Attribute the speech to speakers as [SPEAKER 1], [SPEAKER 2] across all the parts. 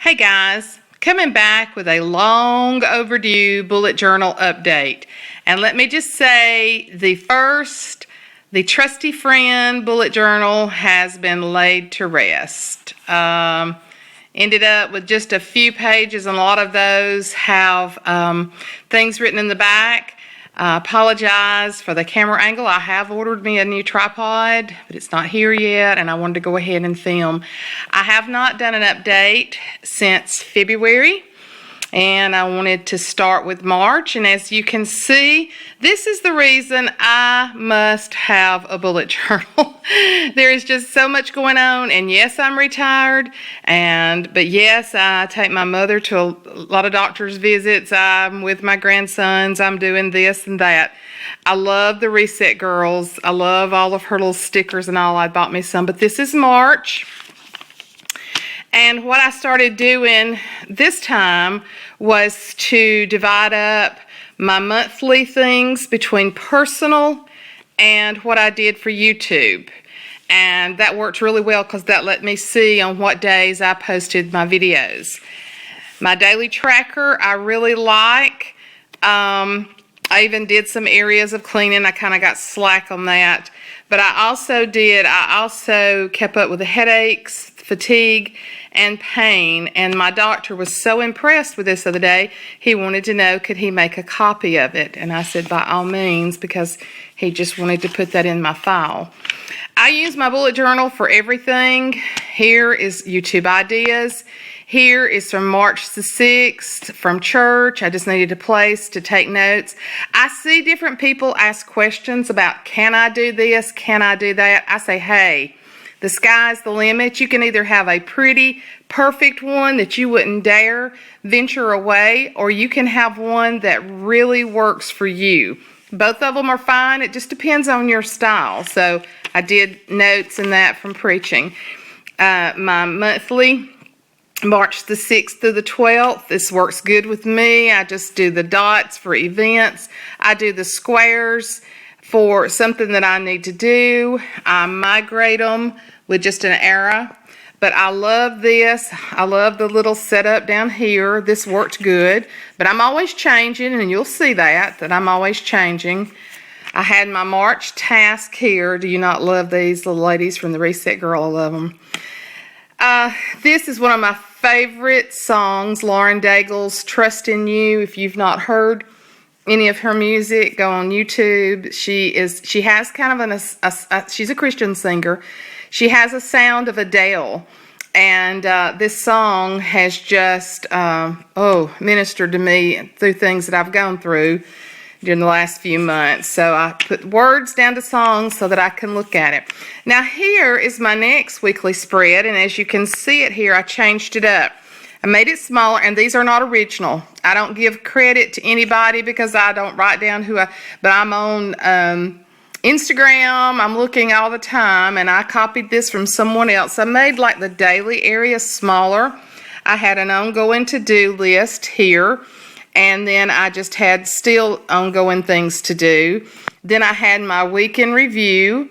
[SPEAKER 1] Hey guys, coming back with a long overdue bullet journal update. And let me just say, the trusty friend bullet journal has been laid to rest. Ended up with just a few pages, and a lot of those have things written in the back. I apologize for the camera angle. I have ordered me a new tripod, but it's not here yet, and I wanted to go ahead and film. I have not done an update since February, and I wanted to start with March. And as you can see, this is the reason I must have a bullet journal. There is just so much going on, and yes, I'm retired, but yes, I take my mother to a lot of doctor's visits. I'm with my grandsons. I'm doing this and that. I love the Reset Girls. I love all of her little stickers and all. I bought me some, but this is March. And what I started doing this time was to divide up my monthly things between personal and what I did for YouTube. And that worked really well because that let me see on what days I posted my videos. My daily tracker I really like. I even did some areas of cleaning. I kind of got slack on that. But I also kept up with the headaches, fatigue, and pain, and my doctor was so impressed with this the other day. He wanted to know, could he make a copy of it? And I said, by all means, because he just wanted to put that in my file. I use my bullet journal for everything. Here is YouTube ideas. Here is from March the 6th from church. I just needed a place to take notes. I see different people ask questions about, can I do this? Can I do that? I say, hey, the sky's the limit. You can either have a pretty, perfect one that you wouldn't dare venture away, or you can have one that really works for you. Both of them are fine. It just depends on your style. So I did notes in that from preaching. My monthly, March the 6th through the 12th. This works good with me. I just do the dots for events. I do the squares for something that I need to do. I migrate them with just an arrow. But I love this. I love the little setup down here. This worked good. But I'm always changing, and you'll see that I'm always changing. I had my March task here. Do you not love these little ladies from the Reset Girl? I love them. This is one of my favorite songs, Lauren Daigle's Trust in You. If you've not heard any of her music, go on YouTube. She has kind of she's a Christian singer. She has a sound of Adele, and this song has just ministered to me through things that I've gone through during the last few months. So I put words down to songs so that I can look at it. Now here is my next weekly spread, and as you can see it here, I changed it up. I made it smaller, and these are not original. I don't give credit to anybody because I don't write down but I'm on Instagram. I'm looking all the time, and I copied this from someone else. I made like the daily area smaller. I had an ongoing to-do list here, and then I just had still ongoing things to do. Then I had my week in review,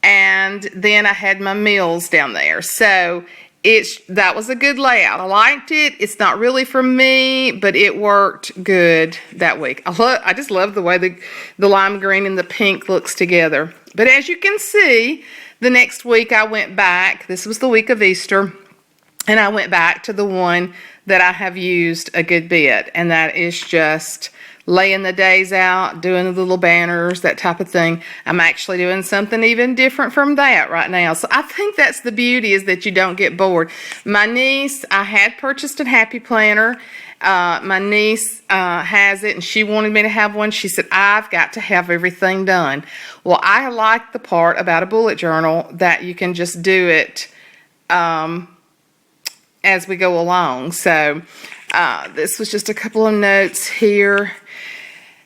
[SPEAKER 1] and then I had my meals down there. So that was a good layout. I liked it. It's not really for me, but it worked good that week. I just love the way the lime green and the pink looks together. But as you can see, the next week I went back. This was the week of Easter, and I went back to the one that I have used a good bit, and that is just laying the days out, doing the little banners, that type of thing. I'm actually doing something even different from that right now. So I think that's the beauty, is that you don't get bored. My niece, I had purchased a Happy Planner. My niece has it, and she wanted me to have one. She said, I've got to have everything done. Well, I like the part about a bullet journal that you can just do it as we go along. So this was just a couple of notes here.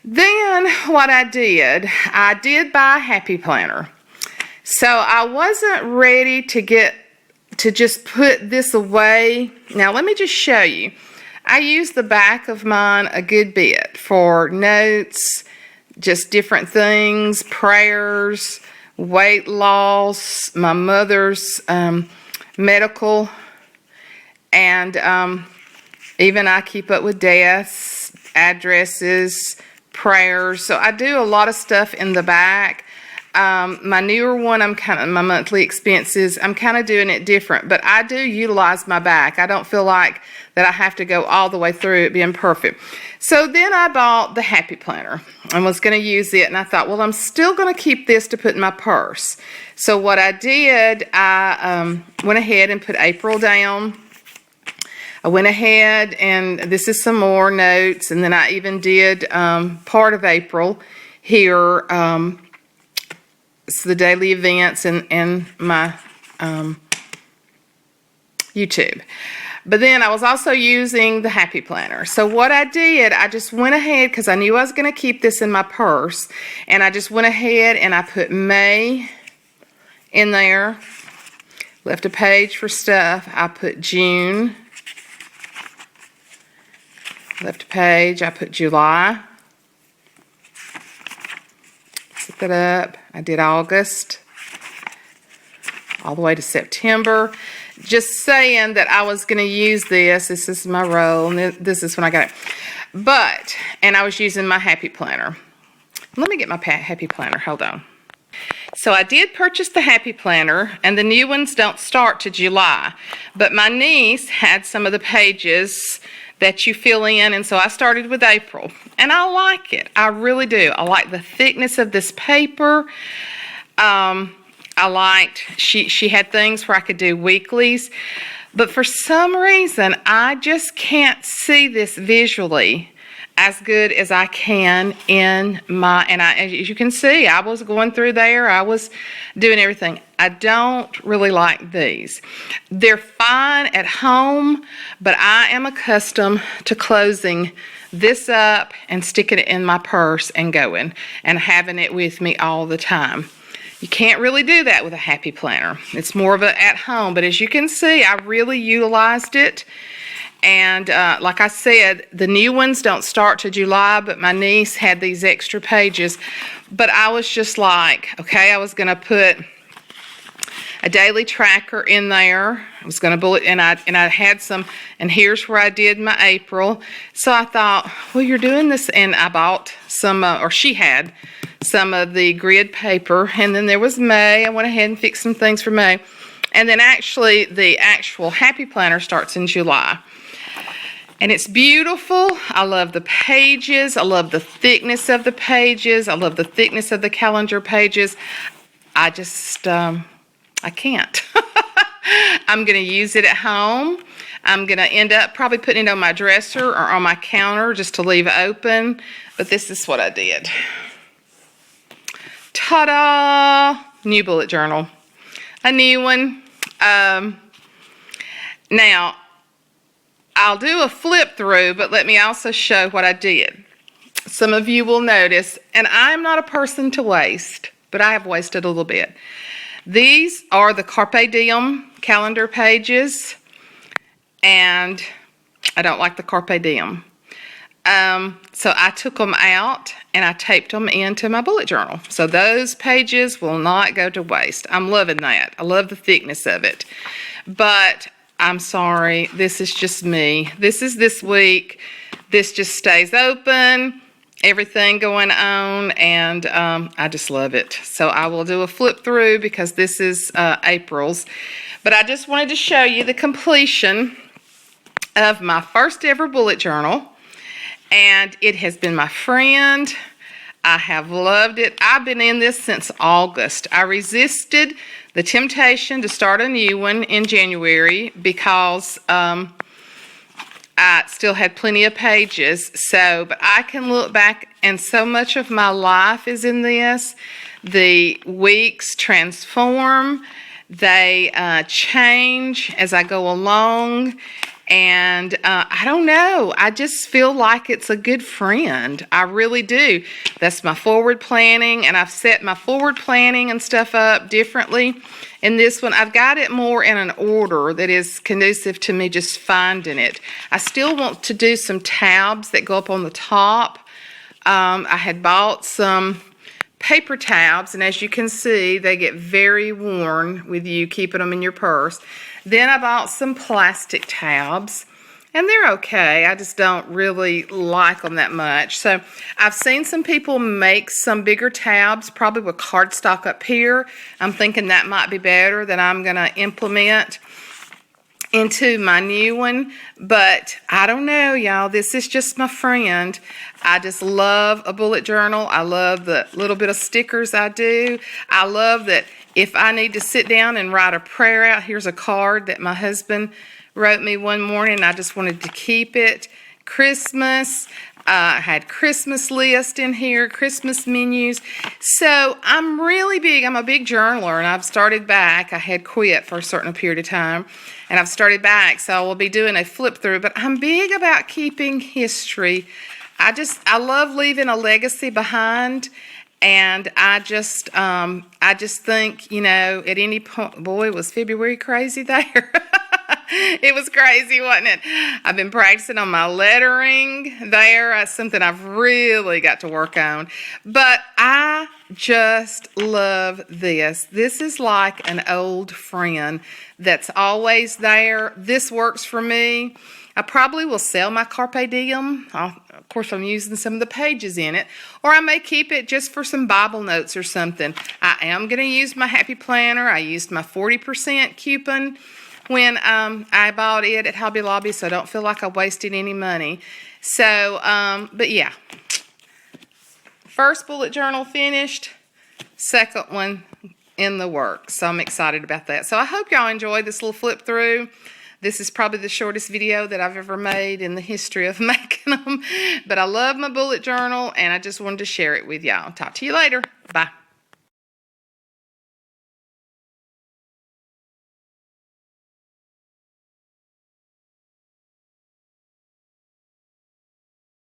[SPEAKER 1] Then what I did buy a Happy Planner. So I wasn't ready to just put this away. Now let me just show you. I use the back of mine a good bit for notes, just different things, prayers, weight loss, my mother's medical And even I keep up with deaths, addresses, prayers. So I do a lot of stuff in the back. My newer one, my monthly expenses, I'm kind of doing it different, but I do utilize my back. I don't feel like that I have to go all the way through it being perfect. So then I bought the Happy Planner and was going to use it, and I thought, well, I'm still going to keep this to put in my purse. So what I did, I went ahead and put April down. I went ahead, and this is some more notes, and then I even did part of April here. It's the daily events and my YouTube. But then I was also using the Happy Planner. So what I did, I just went ahead, because I knew I was going to keep this in my purse, and I just went ahead and I put May in there, left a page for stuff. I put June, left a page. I put July. Set that up. I did August all the way to September. Just saying that I was going to use this. This is my roll, and this is when I got it. And I was using my Happy Planner. Let me get my Happy Planner. Hold on. So I did purchase the Happy Planner, and the new ones don't start to July. But my niece had some of the pages that you fill in, and so I started with April. And I like it. I really do. I like the thickness of this paper. I liked, she had things where I could do weeklies, but for some reason, I just can't see this visually as good as I can in my, as you can see, I was going through there, I was doing everything. I don't really like these. They're fine at home, but I am accustomed to closing this up and sticking it in my purse and going and having it with me all the time. You can't really do that with a Happy Planner. It's more of a at home, but as you can see, I really utilized it. And like I said, the new ones don't start to July, but my niece had these extra pages. But I was just like, okay, I was going to put a daily tracker in there. I was going to bullet, and I had some, and here's where I did my April. So I thought, well, you're doing this, and I bought some, or she had some of the grid paper, and then there was May. I went ahead and fixed some things for May. And then actually, the actual Happy Planner starts in July. And it's beautiful. I love the pages. I love the thickness of the pages. I love the thickness of the calendar pages. I just, I can't. I'm going to use it at home. I'm going to end up probably putting it on my dresser or on my counter just to leave it open. But this is what I did. Ta-da! New bullet journal. A new one. Now, I'll do a flip through, but let me also show what I did. Some of you will notice, and I'm not a person to waste, but I have wasted a little bit. These are the Carpe Diem calendar pages, and I don't like the Carpe Diem. So I took them out and I taped them into my bullet journal. So those pages will not go to waste. I'm loving that. I love the thickness of it. But I'm sorry, this is just me. This is this week. This just stays open, everything going on, and I just love it. So I will do a flip through because this is April's. But I just wanted to show you the completion of my first ever bullet journal. And it has been my friend. I have loved it. I've been in this since August. I resisted the temptation to start a new one in January because I still had plenty of pages. But I can look back, and so much of my life is in this. The weeks transform. They change as I go along. And I don't know, I just feel like it's a good friend. I really do. That's my forward planning, and I've set my forward planning and stuff up differently. In this one, I've got it more in an order that is conducive to me just finding it. I still want to do some tabs that go up on the top. I had bought some paper tabs, and as you can see, they get very worn with you keeping them in your purse. Then I bought some plastic tabs. And they're okay. I just don't really like them that much. So I've seen some people make some bigger tabs, probably with cardstock up here. I'm thinking that might be better that I'm going to implement into my new one. But I don't know, y'all. This is just my friend. I just love a bullet journal. I love the little bit of stickers I do. I love that if I need to sit down and write a prayer out, here's a card that my husband wrote me one morning. I just wanted to keep it. Christmas. I had Christmas list in here, Christmas menus. So I'm really big. I'm a big journaler, and I've started back. I had quit for a certain period of time, and I've started back. So I will be doing a flip through. But I'm big about keeping history. I love leaving a legacy behind. And I just think, you know, at any point, boy, was February crazy there. It was crazy, wasn't it? I've been practicing on my lettering there. That's something I've really got to work on. But I just love this. This is like an old friend that's always there. This works for me. I probably will sell my Carpe Diem. Of course, I'm using some of the pages in it. Or I may keep it just for some Bible notes or something. I am going to use my Happy Planner. I used my 40% coupon when I bought it at Hobby Lobby, so I don't feel like I wasted any money. So, but yeah. First bullet journal finished. Second one in the works. So I'm excited about that. So I hope y'all enjoyed this little flip through. This is probably the shortest video that I've ever made in the history of making them. But I love my bullet journal, and I just wanted to share it with y'all. Talk to you later. Bye.